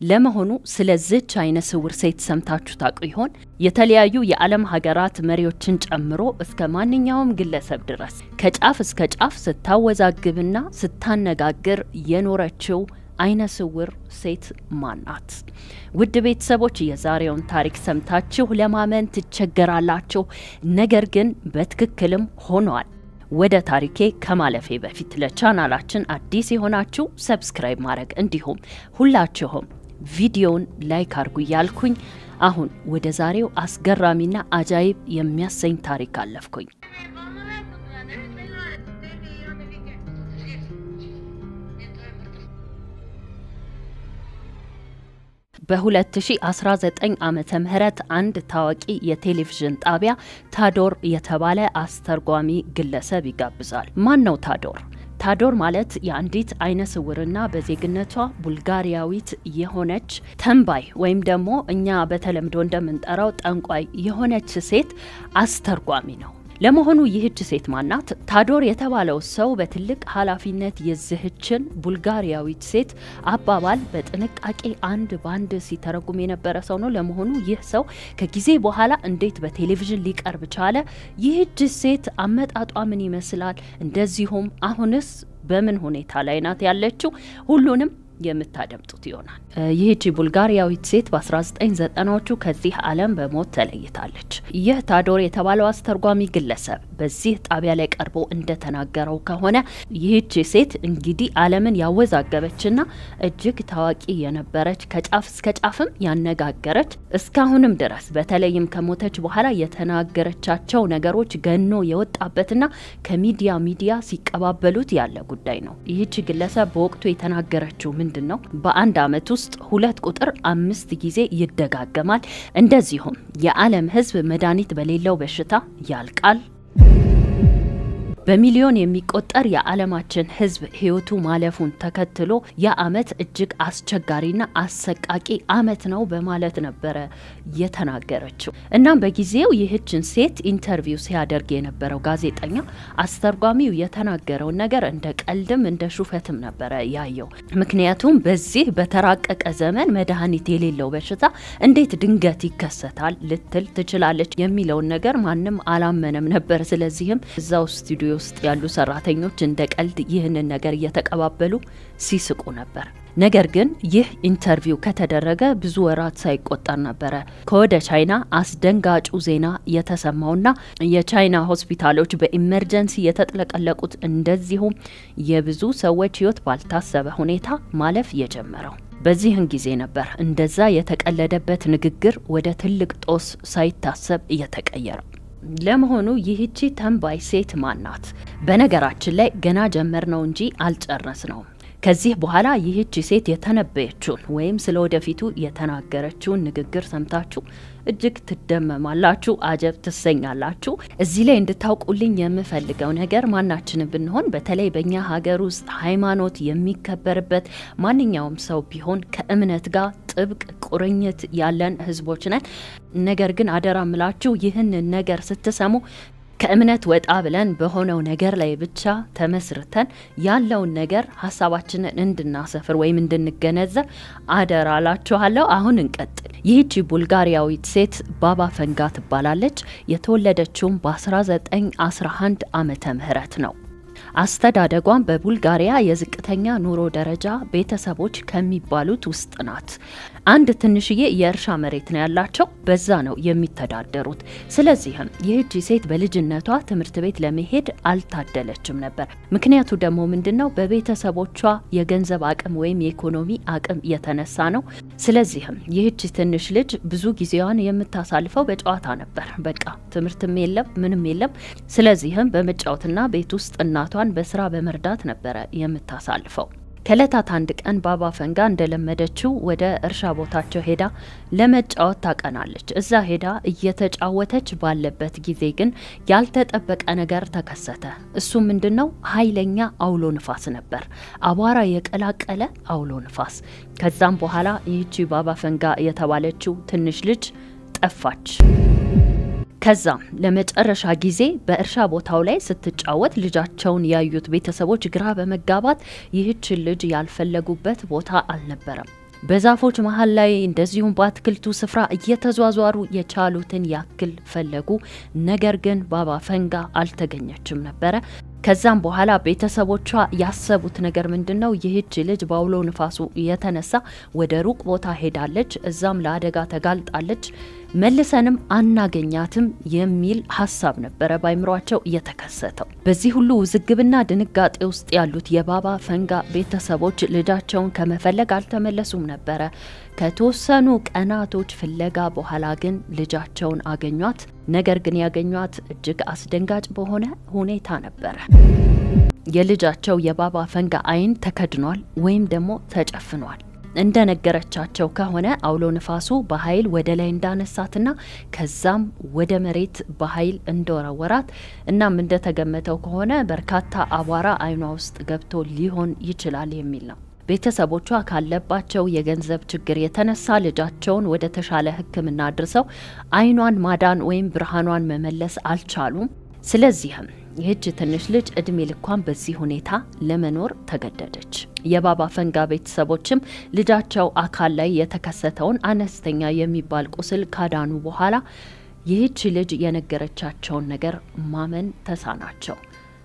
ለመሆኑ ስለዚህች አይነ ስውር ሴት ሰምታችሁ ታውቁ ይሆን? የተለያዩ የዓለም ሀገራት መሪዎችን ጨምሮ እስከ ማንኛውም ግለሰብ ድረስ ከጫፍ እስከ ጫፍ ስታወዛግብና ስታነጋግር የኖረችው አይነ ስውር ሴት ማናት? ውድ ቤተሰቦች የዛሬውን ታሪክ ሰምታችሁ ለማመን ትቸገራላችሁ። ነገር ግን በትክክልም ሆኗል። ወደ ታሪኬ ከማለፌ በፊት ለቻናላችን አዲስ የሆናችሁ ሰብስክራይብ ማድረግ እንዲሁም ሁላችሁም ቪዲዮውን ላይክ አድርጉ ያልኩኝ አሁን ወደ ዛሬው አስገራሚና አጃይብ የሚያሰኝ ታሪክ አለፍኩኝ። በ2019 ዓመተ ምህረት አንድ ታዋቂ የቴሌቪዥን ጣቢያ ታዶር የተባለ አስተርጓሚ ግለሰብ ይጋብዛል። ማን ነው ታዶር? ታዶር ማለት የአንዲት አይነ ስውርና በዜግነቷ ቡልጋሪያዊት የሆነች ተንባይ ወይም ደግሞ እኛ በተለምዶ እንደምንጠራው ጠንቋይ የሆነች ሴት አስተርጓሚ ነው። ለመሆኑ ይህች ሴት ማናት? ታዶር የተባለው ሰው በትልቅ ኃላፊነት የዚህችን ቡልጋሪያዊት ሴት አባባል በጥንቃቄ አንድ ባንድ ሲተረጉም የነበረ ሰው ነው። ለመሆኑ ይህ ሰው ከጊዜ በኋላ እንዴት በቴሌቪዥን ሊቀርብ ቻለ? ይህች ሴት አመጣጧ ምን ይመስላል? እንደዚሁም አሁንስ በምን ሁኔታ ላይ ናት ያለችው? ሁሉንም የምታደምጡት ይሆናል። ይህች ቡልጋሪያዊት ሴት በ1990ዎቹ ከዚህ ዓለም በሞት ተለይታለች። ይህ ታዶር የተባለው አስተርጓሚ ግለሰብ በዚህ ጣቢያ ላይ ቀርቦ እንደተናገረው ከሆነ ይህች ሴት እንግዲህ ዓለምን ያወዛገበችና እጅግ ታዋቂ የነበረች ከጫፍ እስከ ጫፍም ያነጋገረች እስካሁንም ድረስ በተለይም ከሞተች በኋላ የተናገረቻቸው ነገሮች ገኖ የወጣበትና ከሚዲያ ሲቀባበሉት ያለ ጉዳይ ነው። ይህች ግለሰብ በወቅቱ የተናገረችው ምንድነው? በአንድ አመት ውስጥ 2 ቁጥር 5 ጊዜ ይደጋገማል። እንደዚሁም የዓለም ህዝብ መድኃኒት በሌለው በሽታ ያልቃል። በሚሊዮን የሚቆጠር የዓለማችን ህዝብ ህይወቱ ማለፉን ተከትሎ የአመት እጅግ አስቸጋሪና አሰቃቂ አመት ነው በማለት ነበር የተናገረችው። እናም በጊዜው ይህችን ሴት ኢንተርቪው ሲያደርግ የነበረው ጋዜጠኛ አስተርጓሚው የተናገረው ነገር እንደ ቀልድም እንደ ሹፈትም ነበር ያየው። ምክንያቱም በዚህ በተራቀቀ ዘመን መድኃኒት የሌለው በሽታ እንዴት ድንገት ይከሰታል ልትል ትችላለች የሚለው ነገር ማንም አላመነም ነበር። ስለዚህም እዛው ስቱዲዮ ውስጥ ያሉ ሰራተኞች እንደ ቀልድ ይህንን ነገር እየተቀባበሉ ሲስቁ ነበር። ነገር ግን ይህ ኢንተርቪው ከተደረገ ብዙ ወራት ሳይቆጠር ነበር ከወደ ቻይና አስደንጋጩ ዜና የተሰማውና የቻይና ሆስፒታሎች በኢመርጀንሲ የተጥለቀለቁት እንደዚሁም የብዙ ሰዎች ህይወት ባልታሰበ ሁኔታ ማለፍ የጀመረው። በዚህን ጊዜ ነበር እንደዛ የተቀለደበት ንግግር ወደ ትልቅ ጦስ ሳይታሰብ እየተቀየረው። ለመሆኑ ይህቺ ተንባይ ሴት ማናት? በነገራችን ላይ ገና ጀመርነው እንጂ አልጨረስነውም። ከዚህ በኋላ ይህቺ ሴት የተነበየችውን ወይም ስለወደፊቱ የተናገረችውን ንግግር ሰምታችሁ እጅግ ትደመማላችሁ፣ አጀብ ትሰኛላችሁ። እዚህ ላይ እንድታውቁልኝ የምፈልገው ነገር ማናችንም ብንሆን በተለይ በእኛ ሀገር ውስጥ ሃይማኖት የሚከበርበት ማንኛውም ሰው ቢሆን ከእምነት ጋር ጥብቅ ቁርኝት ያለን ህዝቦች ነን። ነገር ግን አደራምላችሁ ይህን ነገር ስትሰሙ ከእምነት ወጣ ብለን በሆነው ነገር ላይ ብቻ ተመስርተን ያለውን ነገር ሐሳባችንን እንድናሰፍር ወይም እንድንገነዘብ አደራላችኋለሁ። አሁን እንቀጥል። ይህች ቡልጋሪያዊት ሴት ባባ ፈንጋ ትባላለች። የተወለደችው በ1911 ዓመተ ምህረት ነው። አስተዳደጓን በቡልጋሪያ የዝቅተኛ ኑሮ ደረጃ ቤተሰቦች ከሚባሉት ውስጥ ናት። አንድ ትንሽዬ የእርሻ መሬት ነው ያላቸው፣ በዛ ነው የሚተዳደሩት። ስለዚህም ይህች ሴት በልጅነቷ ትምህርት ቤት ለመሄድ አልታደለችም ነበር። ምክንያቱ ደግሞ ምንድነው? በቤተሰቦቿ የገንዘብ አቅም ወይም የኢኮኖሚ አቅም የተነሳ ነው። ስለዚህም ይህች ትንሽ ልጅ ብዙ ጊዜዋን የምታሳልፈው በጨዋታ ነበር። በቃ ትምህርትም የለም ምንም የለም። ስለዚህም በመጫወትና ቤት ውስጥ እናቷን በስራ በመርዳት ነበር የምታሳልፈው። ከለታት አንድ ቀን ባባ ፈንጋ እንደለመደችው ወደ እርሻ ቦታቸው ሄዳ ለመጫወት ታቀናለች። እዛ ሄዳ እየተጫወተች ባለበት ጊዜ ግን ያልተጠበቀ ነገር ተከሰተ። እሱ ምንድነው? ኃይለኛ አውሎ ንፋስ ነበር። አቧራ የቀላቀለ አውሎ ንፋስ። ከዛም በኋላ ይህቺ ባባ ፈንጋ የተባለችው ትንሽ ልጅ ጠፋች። ከዛም ለመጨረሻ ጊዜ በእርሻ ቦታው ላይ ስትጫወት ልጃቸውን ያዩት ቤተሰቦች ግራ በመጋባት ይህች ልጅ ያልፈለጉበት ቦታ አልነበረም። በዛፎች መሃል ላይ እንደዚሁም በአትክልቱ ስፍራ እየተዟዟሩ የቻሉትን ያክል ፈለጉ። ነገር ግን ባባ ፈንጋ አልተገኘችም ነበር። ከዛም በኋላ ቤተሰቦቿ ያሰቡት ነገር ምንድነው? ይህች ልጅ ባውሎ ንፋሱ የተነሳ ወደ ሩቅ ቦታ ሄዳለች፣ እዛም ለአደጋ ተጋልጣለች፣ መልሰንም አናገኛትም የሚል ሐሳብ ነበር ባይምሯቸው የተከሰተው። በዚህ ሁሉ ውዝግብና ድንጋጤ ውስጥ ያሉት የባባ ፈንጋ ቤተሰቦች ልጃቸውን ከመፈለግ አልተመለሱም ነበር። ከተወሰኑ ቀናቶች ፍለጋ በኋላ ግን ልጃቸውን አገኟት። ነገር ግን ያገኟት እጅግ አስደንጋጭ በሆነ ሁኔታ ነበር። የልጃቸው የባባ ፈንጋ አይን ተከድኗል ወይም ደግሞ ተጨፍኗል። እንደነገረቻቸው ከሆነ አውሎ ንፋሱ በኃይል ወደ ላይ እንዳነሳትና ከዛም ወደ መሬት በኃይል እንደወረወራት እናም እንደተገመተው ከሆነ በርካታ አቧራ አይኗ ውስጥ ገብቶ ሊሆን ይችላል የሚል ነው። ቤተሰቦቿ ካለባቸው የገንዘብ ችግር የተነሳ ልጃቸውን ወደ ተሻለ ሕክምና አድርሰው አይኗን ማዳን ወይም ብርሃኗን መመለስ አልቻሉም። ስለዚህም ይህች ትንሽ ልጅ እድሜ ልኳን በዚህ ሁኔታ ለመኖር ተገደደች። የባባ ፈንጋ ቤተሰቦችም ልጃቸው አካል ላይ የተከሰተውን አነስተኛ የሚባል ቁስል ካዳኑ በኋላ ይህች ልጅ የነገረቻቸውን ነገር ማመን ተሳናቸው።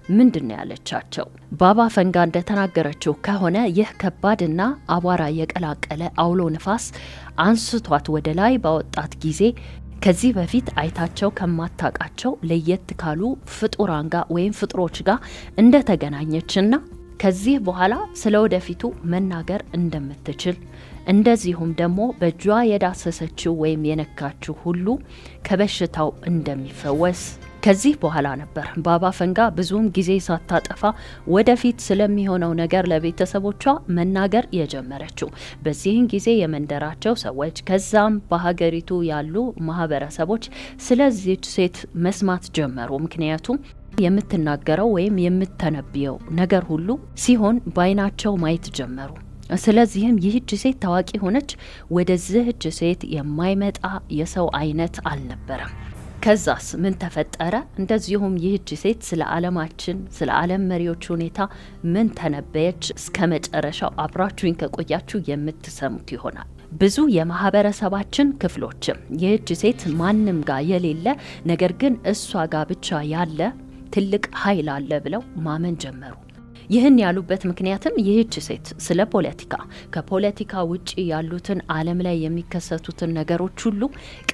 ምንድነው ያለቻቸው? ባባ ፈንጋ እንደተናገረችው ከሆነ ይህ ከባድና አቧራ የቀላቀለ አውሎ ንፋስ አንስቷት ወደ ላይ ባወጣት ጊዜ ከዚህ በፊት አይታቸው ከማታቃቸው ለየት ካሉ ፍጡራን ጋር ወይም ፍጥሮች ጋር እንደተገናኘችና ከዚህ በኋላ ስለወደፊቱ መናገር እንደምትችል እንደዚሁም ደግሞ በጇ የዳሰሰችው ወይም የነካችው ሁሉ ከበሽታው እንደሚፈወስ ከዚህ በኋላ ነበር ባባ ፈንጋ ብዙም ጊዜ ሳታጠፋ ወደፊት ስለሚሆነው ነገር ለቤተሰቦቿ መናገር የጀመረችው። በዚህን ጊዜ የመንደራቸው ሰዎች ከዛም በሀገሪቱ ያሉ ማህበረሰቦች ስለዚህ ሴት መስማት ጀመሩ። ምክንያቱም የምትናገረው ወይም የምትተነብየው ነገር ሁሉ ሲሆን ባይናቸው ማየት ጀመሩ። ስለዚህም ይህች ሴት ታዋቂ ሆነች። ወደዚህች ሴት የማይመጣ የሰው አይነት አልነበረም። ከዛስ ምን ተፈጠረ? እንደዚሁም ይህች ሴት ስለ ዓለማችን ስለ ዓለም መሪዎች ሁኔታ ምን ተነበየች? እስከ መጨረሻው አብራችሁኝ ከቆያችሁ የምትሰሙት ይሆናል። ብዙ የማህበረሰባችን ክፍሎችም ይህች ሴት ማንም ጋር የሌለ ነገር ግን እሷ ጋር ብቻ ያለ ትልቅ ኃይል አለ ብለው ማመን ጀመሩ። ይህን ያሉበት ምክንያትም ይህች ሴት ስለ ፖለቲካ ከፖለቲካ ውጪ ያሉትን ዓለም ላይ የሚከሰቱትን ነገሮች ሁሉ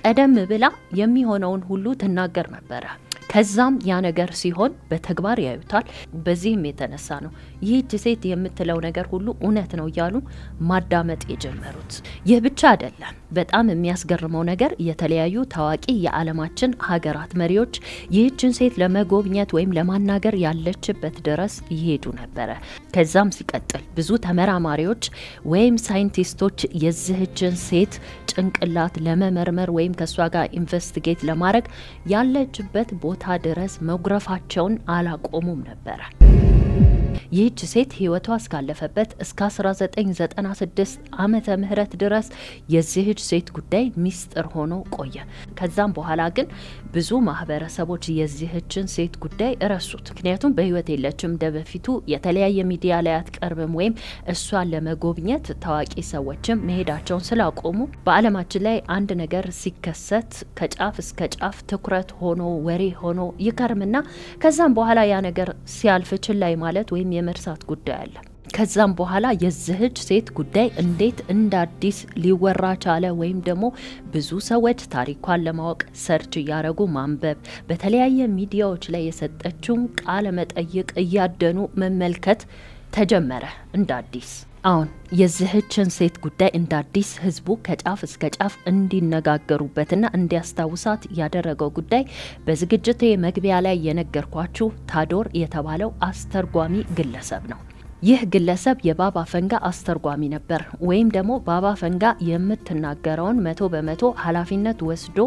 ቀደም ብላ የሚሆነውን ሁሉ ትናገር ነበር። ከዛም ያ ነገር ሲሆን በተግባር ያዩታል። በዚህም የተነሳ ነው ይህች ሴት የምትለው ነገር ሁሉ እውነት ነው እያሉ ማዳመጥ የጀመሩት። ይህ ብቻ አይደለም። በጣም የሚያስገርመው ነገር የተለያዩ ታዋቂ የዓለማችን ሀገራት መሪዎች ይህችን ሴት ለመጎብኘት ወይም ለማናገር ያለችበት ድረስ ይሄዱ ነበር። ከዛም ሲቀጥል ብዙ ተመራማሪዎች ወይም ሳይንቲስቶች የዚህችን ሴት ጭንቅላት ለመመርመር ወይም ከሷ ጋር ኢንቨስቲጌት ለማድረግ ያለችበት ቦታ ድረስ መጉረፋቸውን አላቆሙም ነበር። ይህች ሴት ህይወቷ እስካለፈበት እስከ 1996 ዓመተ ምህረት ድረስ የዚህች ሴት ጉዳይ ሚስጥር ሆኖ ቆየ። ከዛም በኋላ ግን ብዙ ማህበረሰቦች የዚህችን ሴት ጉዳይ ረሱት። ምክንያቱም በህይወት የለችም፣ እንደበፊቱ የተለያየ ሚዲያ ላይ አትቀርብም ወይም እሷን ለመጎብኘት ታዋቂ ሰዎችም መሄዳቸውን ስላቆሙ በዓለማችን ላይ አንድ ነገር ሲከሰት ከጫፍ እስከ ጫፍ ትኩረት ሆኖ ወሬ ሆኖ ይከርምና ከዛም በኋላ ያ ነገር ሲያልፍ ችላይ ማለት ወይም የመርሳት ጉዳይ አለ። ከዛም በኋላ የዚህች ሴት ጉዳይ እንዴት እንደ አዲስ ሊወራ ቻለ ወይም ደግሞ ብዙ ሰዎች ታሪኳን ለማወቅ ሰርች ያረጉ ማንበብ በተለያየ ሚዲያዎች ላይ የሰጠችውን ቃለ መጠይቅ እያደኑ መመልከት ተጀመረ እንደ አዲስ። አሁን የዚህችን ሴት ጉዳይ እንደ አዲስ ህዝቡ ከጫፍ እስከ ጫፍ እንዲነጋገሩበትና እንዲያስታውሳት ያደረገው ጉዳይ በዝግጅቴ መግቢያ ላይ የነገርኳችሁ ታዶር የተባለው አስተርጓሚ ግለሰብ ነው። ይህ ግለሰብ የባባ ፈንጋ አስተርጓሚ ነበር ወይም ደግሞ ባባ ፈንጋ የምትናገረውን 100% ኃላፊነት ወስዶ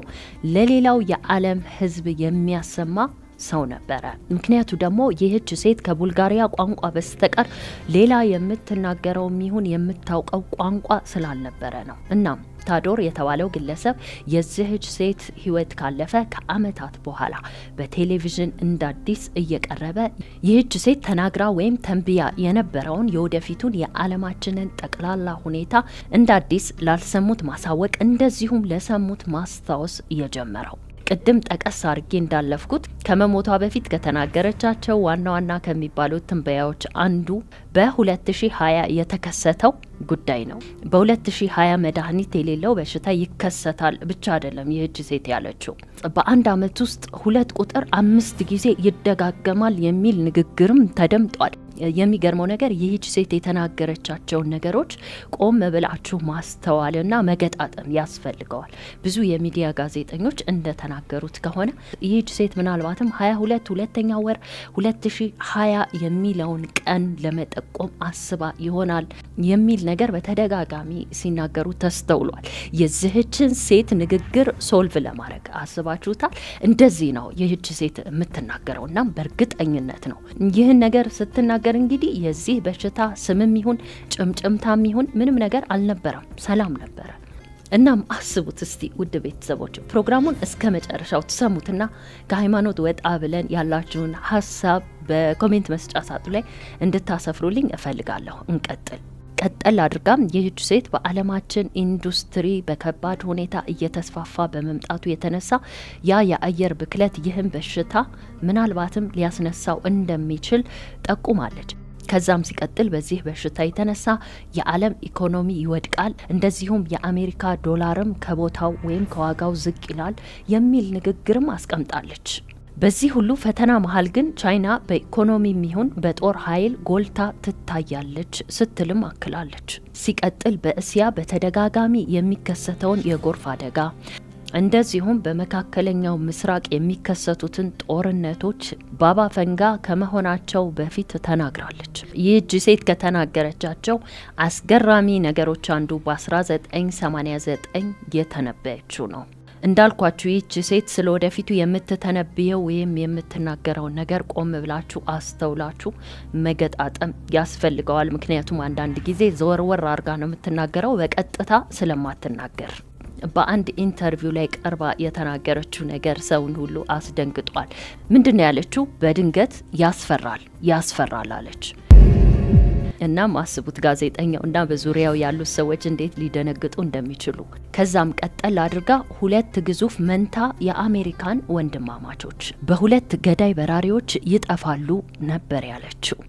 ለሌላው የዓለም ህዝብ የሚያሰማ ሰው ነበረ። ምክንያቱ ደግሞ ይህች ሴት ከቡልጋሪያ ቋንቋ በስተቀር ሌላ የምትናገረው ይሁን የምታውቀው ቋንቋ ስላልነበረ ነው። እናም ታዶር የተባለው ግለሰብ የዚህች ሴት ህይወት ካለፈ ከአመታት በኋላ በቴሌቪዥን እንዳዲስ እየቀረበ ይህች ሴት ተናግራ ወይም ተንብያ የነበረውን የወደፊቱን የዓለማችንን ጠቅላላ ሁኔታ እንዳዲስ ላልሰሙት ማሳወቅ እንደዚሁም ለሰሙት ማስታወስ የጀመረው ቅድም ጠቀስ አርጌ እንዳለፍኩት ከመሞቷ በፊት ከተናገረቻቸው ዋና ከሚባሉት ትንበያዎች አንዱ በ2020 የተከሰተው ጉዳይ ነው። በ2020 መድኃኒት የሌለው በሽታ ይከሰታል ብቻ አይደለም ይህች ሴት ያለችው በአንድ አመት ውስጥ 2 ቁጥር 5 ጊዜ ይደጋገማል የሚል ንግግርም ተደምጧል። የሚገርመው ነገር ይህች ሴት የተናገረቻቸው ነገሮች ቆም ብላችሁ ማስተዋልና መገጣጠም ያስፈልገዋል። ብዙ የሚዲያ ጋዜጠኞች እንደተናገሩት ከሆነ ይህች ሴት ምናልባትም 22 ሁለተኛው ወር 2020 የሚለውን ቀን ለመጠቆም አስባ ይሆናል የሚል ነገር በተደጋጋሚ ሲናገሩ ተስተውሏል። የዚህችን ሴት ንግግር ሶልቭ ለማድረግ አስባችሁታል? እንደዚህ ነው ይህች ሴት የምትናገረውና በእርግጠኝነት ነው ይህን ነገር ስትናገር እንግዲህ የዚህ በሽታ ስምም ይሁን ጭምጭምታም ይሁን ምንም ነገር አልነበረም፣ ሰላም ነበር። እናም አስቡት እስቲ ውድ ቤተሰቦች ፕሮግራሙን እስከ መጨረሻው ተሰሙትና ከሃይማኖት ወጣ ብለን ያላችሁን ሐሳብ በኮሜንት መስጫ ሳጥኑ ላይ እንድታሰፍሩልኝ እፈልጋለሁ። እንቀጥል። ቀጠል አድርጋም ይህች ሴት በዓለማችን ኢንዱስትሪ በከባድ ሁኔታ እየተስፋፋ በመምጣቱ የተነሳ ያ የአየር ብክለት ይህን በሽታ ምናልባትም ሊያስነሳው እንደሚችል ጠቁማለች። ከዛም ሲቀጥል በዚህ በሽታ የተነሳ የዓለም ኢኮኖሚ ይወድቃል፣ እንደዚሁም የአሜሪካ ዶላርም ከቦታው ወይም ከዋጋው ዝቅ ይላል የሚል ንግግርም አስቀምጣለች። በዚህ ሁሉ ፈተና መሃል ግን ቻይና በኢኮኖሚ የሚሆን በጦር ኃይል ጎልታ ትታያለች ስትልም አክላለች። ሲቀጥል በእስያ በተደጋጋሚ የሚከሰተውን የጎርፍ አደጋ እንደዚሁም በመካከለኛው ምስራቅ የሚከሰቱትን ጦርነቶች ባባ ፈንጋ ከመሆናቸው በፊት ተናግራለች። ይህች ሴት ከተናገረቻቸው አስገራሚ ነገሮች አንዱ በ1989 የተነበየችው ነው። እንዳልኳችሁ ይህች ሴት ስለወደፊቱ የምትተነብየው ወይም የምትናገረው ነገር ቆም ብላችሁ አስተውላችሁ መገጣጠም ያስፈልገዋል። ምክንያቱም አንዳንድ ጊዜ ዘወርወር አርጋ ነው የምትናገረው በቀጥታ ስለማትናገር። በአንድ ኢንተርቪው ላይ ቀርባ የተናገረችው ነገር ሰውን ሁሉ አስደንግጧል። ምንድነው ያለችው? በድንገት ያስፈራል አለች። እና ማስቡት ጋዜጠኛውና በዙሪያው ያሉ ሰዎች እንዴት ሊደነግጡ እንደሚችሉ። ከዛም ቀጠል አድርጋ 2 ግዙፍ መንታ የአሜሪካን ወንድማማቾች በ2 ገዳይ በራሪዎች ይጠፋሉ ነበር ያለችው።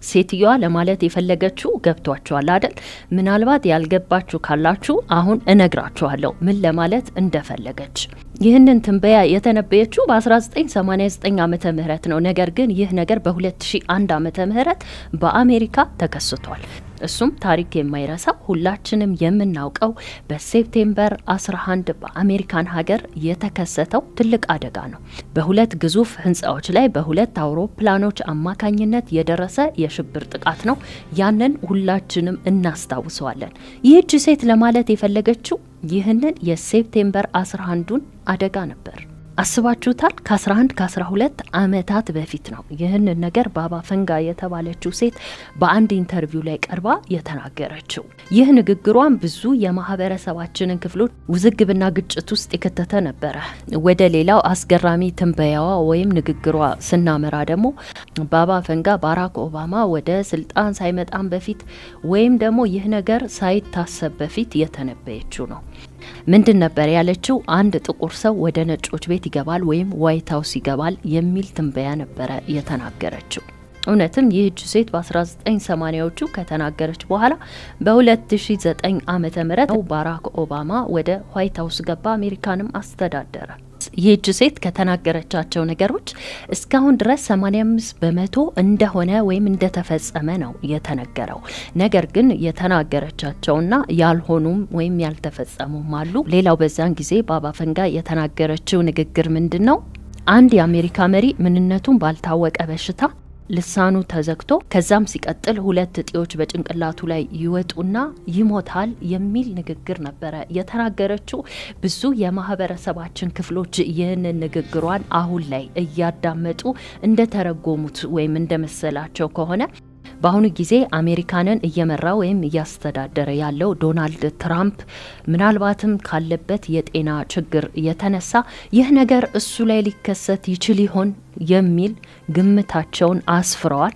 ሴትየዋ ለማለት የፈለገችው ገብቷችኋል አይደል? ምናልባት ያልገባችሁ ካላችሁ አሁን እነግራችኋለሁ ምን ለማለት እንደፈለገች። ይህንን ትንበያ የተነበየችው በ1989 ዓመተ ምህረት ነው። ነገር ግን ይህ ነገር በ2001 ዓመተ ምህረት በአሜሪካ ተከስቷል። እሱም ታሪክ የማይረሳ ሁላችንም የምናውቀው በሴፕቴምበር 11 በአሜሪካን ሀገር የተከሰተው ትልቅ አደጋ ነው። በ2 ግዙፍ ህንጻዎች ላይ በ2 አውሮፕላኖች አማካኝነት የደረሰ የሽብር ጥቃት ነው። ያንን ሁላችንም እናስታውሰዋለን። ይህች ሴት ለማለት የፈለገችው ይህንን የሴፕቴምበር 11ን አደጋ ነበር። አስባችሁታል? ከ11 ከ12 አመታት በፊት ነው ይህን ነገር ባባ ፈንጋ የተባለችው ሴት በአንድ ኢንተርቪው ላይ ቀርባ የተናገረችው። ይህ ንግግሯን ብዙ የማህበረሰባችንን ክፍሎች ውዝግብና ግጭት ውስጥ የከተተ ነበር። ወደ ሌላው አስገራሚ ትንበያዋ ወይም ንግግሯ ስናመራ ደግሞ ባባ ፈንጋ ባራክ ኦባማ ወደ ስልጣን ሳይመጣም በፊት ወይም ደግሞ ይህ ነገር ሳይታሰብ በፊት የተነበየችው ነው። ምንድን ነበር ያለችው? አንድ ጥቁር ሰው ወደ ነጮች ቤት ይገባል ወይም ዋይት ሃውስ ይገባል የሚል ትንበያ ነበር የተናገረችው። እውነትም ይህች ሴት በ1980ዎቹ ከተናገረች በኋላ በ2009 ዓመተ ምህረት ባራክ ኦባማ ወደ ዋይት ሃውስ ገባ፣ አሜሪካንም አስተዳደረ። ይህች ሴት ከተናገረቻቸው ነገሮች እስካሁን ድረስ 85% እንደሆነ ወይም እንደተፈጸመ ነው የተነገረው። ነገር ግን የተናገረቻቸውና ያልሆኑም ወይም ያልተፈጸሙም አሉ። ሌላው በዛን ጊዜ ባባ ፈንጋ የተናገረችው ንግግር ምንድነው? አንድ የአሜሪካ መሪ ምንነቱን ባልታወቀ በሽታ ልሳኑ ተዘግቶ ከዛም ሲቀጥል ሁለት እጢዎች በጭንቅላቱ ላይ ይወጡና ይሞታል የሚል ንግግር ነበረ የተናገረችው። ብዙ የማህበረሰባችን ክፍሎች ይህንን ንግግሯን አሁን ላይ እያዳመጡ እንደተረጎሙት ወይም እንደመሰላቸው ከሆነ በአሁኑ ጊዜ አሜሪካንን እየመራ ወይም እያስተዳደረ ያለው ዶናልድ ትራምፕ ምናልባትም ካለበት የጤና ችግር የተነሳ ይህ ነገር እሱ ላይ ሊከሰት ይችል ይሆን የሚል ግምታቸውን አስፍረዋል።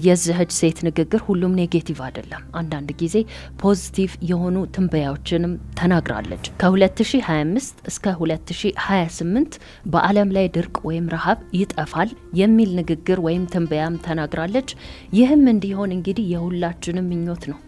የዚህች ሴት ንግግር ሁሉም ኔጌቲቭ አይደለም። አንዳንድ ጊዜ ፖዚቲቭ የሆኑ ትንበያዎችንም ተናግራለች። ከ2025 እስከ 2028 በዓለም ላይ ድርቅ ወይም ረሃብ ይጠፋል የሚል ንግግር ወይም ትንበያም ተናግራለች። ይህም እንዲሆን እንግዲህ የሁላችንም ምኞት ነው።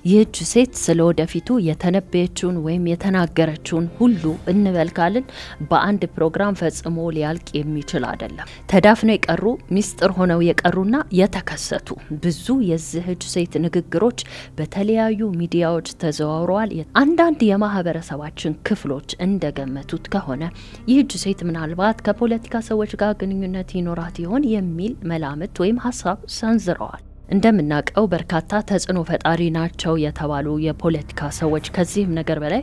ይህች ሴት ስለወደፊቱ የተነበየችውን ወይም የተናገረችውን ሁሉ እንበልካለን በአንድ ፕሮግራም ፈጽሞ ሊያልቅ የሚችል አይደለም። ተዳፍነው የቀሩ ሚስጥር ሆነው የቀሩና የተከሰቱ ብዙ የዚህች ሴት ንግግሮች በተለያዩ ሚዲያዎች ተዘዋውረዋል። አንዳንድ የማህበረሰባችን ክፍሎች እንደገመቱት ከሆነ ይህች ሴት ምናልባት ከፖለቲካ ሰዎች ጋር ግንኙነት ይኖራት ይሆን የሚል መላምት ወይም ሀሳብ ሰንዝረዋል። እንደምናቀው በርካታ ተጽዕኖ ፈጣሪ ናቸው የተባሉ የፖለቲካ ሰዎች ከዚህም ነገር በላይ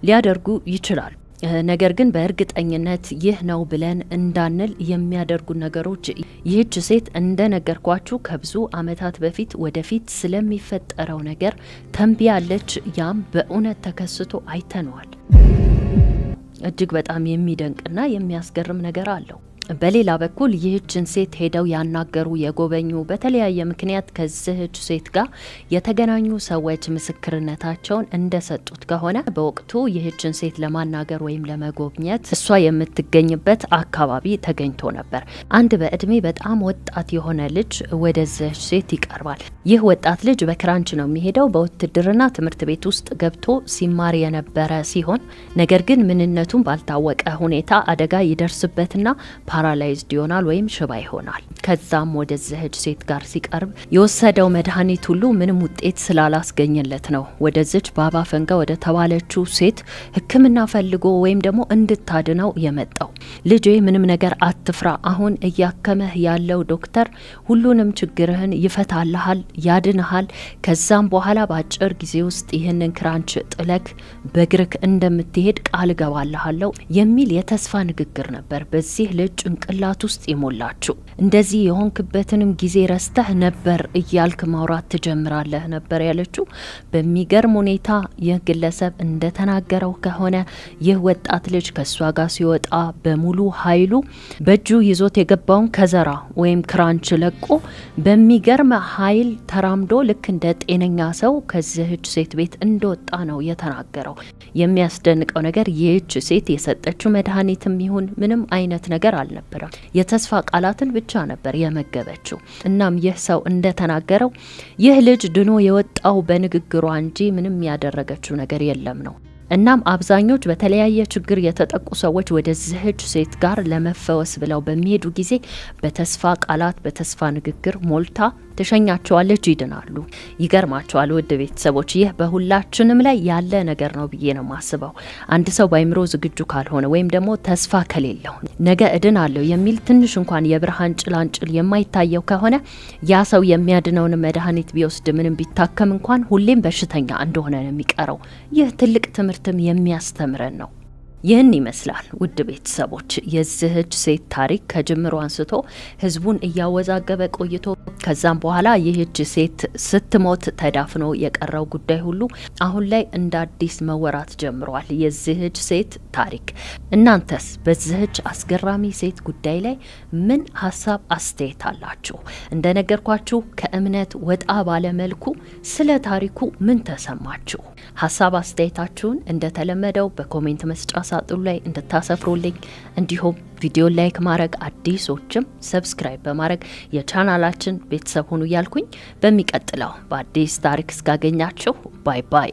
ሊያደርጉ ይችላል። ነገር ግን በእርግጠኝነት ይህ ነው ብለን እንዳንል የሚያደርጉ ነገሮች ይህች ሴት እንደነገርኳችሁ ከብዙ አመታት በፊት ወደፊት ስለሚፈጠረው ነገር ተንብያለች። ያም በእውነት ተከስቶ አይተነዋል። እጅግ በጣም የሚደንቅና የሚያስገርም ነገር አለው። በሌላ በኩል ይህችን ሴት ሄደው ያናገሩ የጎበኙ በተለያየ ምክንያት ከዚህች ሴት ጋር የተገናኙ ሰዎች ምስክርነታቸውን እንደሰጡት ከሆነ በወቅቱ ይህችን ሴት ለማናገር ወይም ለመጎብኘት እሷ የምትገኝበት አካባቢ ተገኝቶ ነበር። አንድ በእድሜ በጣም ወጣት የሆነ ልጅ ወደዚህች ሴት ይቀርባል። ይህ ወጣት ልጅ በክራንች ነው የሚሄደው። በውትድርና ትምህርት ቤት ውስጥ ገብቶ ሲማር የነበረ ሲሆን ነገር ግን ምንነቱን ባልታወቀ ሁኔታ አደጋ ይደርስበትና ፓራላይዝድ ይሆናል ወይም ሽባ ይሆናል። ከዛም ወደዚህች ሴት ጋር ሲቀርብ የወሰደው መድኃኒት ሁሉ ምንም ውጤት ስላላስገኘለት ነው ወደዚህች ባባ ፈንጋ ወደ ተባለችው ሴት ሕክምና ፈልጎ ወይም ደግሞ እንድታድነው የመጣው። ልጄ ምንም ነገር አትፍራ፣ አሁን እያከመህ ያለው ዶክተር ሁሉንም ችግርህን ይፈታልሃል፣ ያድንሃል። ከዛም በኋላ በአጭር ጊዜ ውስጥ ይህንን ክራንች ጥለክ በግርክ እንደምትሄድ ቃል ገባልሃለሁ የሚል የተስፋ ንግግር ነበር በዚህ ልጅ ጭንቅላት ውስጥ ይሞላችሁ። እንደዚህ የሆንክበትንም ጊዜ ረስተህ ነበር እያልክ ማውራት ትጀምራለህ ነበር ያለችው። በሚገርም ሁኔታ ይህ ግለሰብ እንደተናገረው ከሆነ ይህ ወጣት ልጅ ከሷ ጋር ሲወጣ በሙሉ ኃይሉ በእጁ ይዞት የገባውን ከዘራ ወይም ክራንች ለቆ በሚገርም ኃይል ተራምዶ ልክ እንደ ጤነኛ ሰው ከዚህች ሴት ቤት እንደወጣ ነው የተናገረው። የሚያስደንቀው ነገር ይህች ሴት የሰጠችው መድኃኒትም ይሁን ምንም አይነት ነገር አልነበረም። የተስፋ ቃላትን ብቻ ነበር የመገበችው። እናም ይህ ሰው እንደተናገረው ይህ ልጅ ድኖ የወጣው በንግግሯ እንጂ ምንም ያደረገችው ነገር የለም ነው። እናም አብዛኞች በተለያየ ችግር የተጠቁ ሰዎች ወደዚህች ሴት ጋር ለመፈወስ ብለው በሚሄዱ ጊዜ በተስፋ ቃላት በተስፋ ንግግር ሞልታ ተሸኛቸዋለች፣ ይድናሉ። ይገርማቸዋል ውድ ቤተሰቦች፣ ይህ በሁላችንም ላይ ያለ ነገር ነው ብዬ ነው ማስበው። አንድ ሰው ባይምሮ ዝግጁ ካልሆነ ወይም ደግሞ ተስፋ ከሌለው ነገ እድናለሁ የሚል ትንሽ እንኳን የብርሃን ጭላንጭል የማይታየው ከሆነ ያ ሰው የሚያድነውን መድኃኒት ቢወስድ ምንም ቢታከም እንኳን ሁሌም በሽተኛ እንደሆነ ነው የሚቀረው። ይህ ትልቅ ትምህርትም የሚያስተምረን ነው። ይህን ይመስላል ውድ ቤተሰቦች የዚህች ሴት ታሪክ ከጅምሩ አንስቶ ህዝቡን እያወዛገበ ቆይቶ ከዛም በኋላ ይህች ሴት ስትሞት ተዳፍኖ የቀረው ጉዳይ ሁሉ አሁን ላይ እንደ አዲስ መወራት ጀምሯል። የዚህች ሴት ታሪክ እናንተስ በዚህች አስገራሚ ሴት ጉዳይ ላይ ምን ሐሳብ አስተያየት አላችሁ? እንደነገርኳችሁ ከእምነት ወጣ ባለ መልኩ ስለ ታሪኩ ምን ተሰማችሁ? ሐሳብ አስተያየታችሁን እንደተለመደው በኮሜንት መስጫ ሳጥኑ ላይ እንድታሰፍሩልኝ እንዲሁም ቪዲዮ ላይክ ማድረግ አዲሶችም ሰብስክራይብ በማድረግ የቻናላችን ቤተሰብ ሁኑ ያልኩኝ በሚቀጥለው በአዲስ ታሪክ እስካገኛችሁ ባይ ባይ።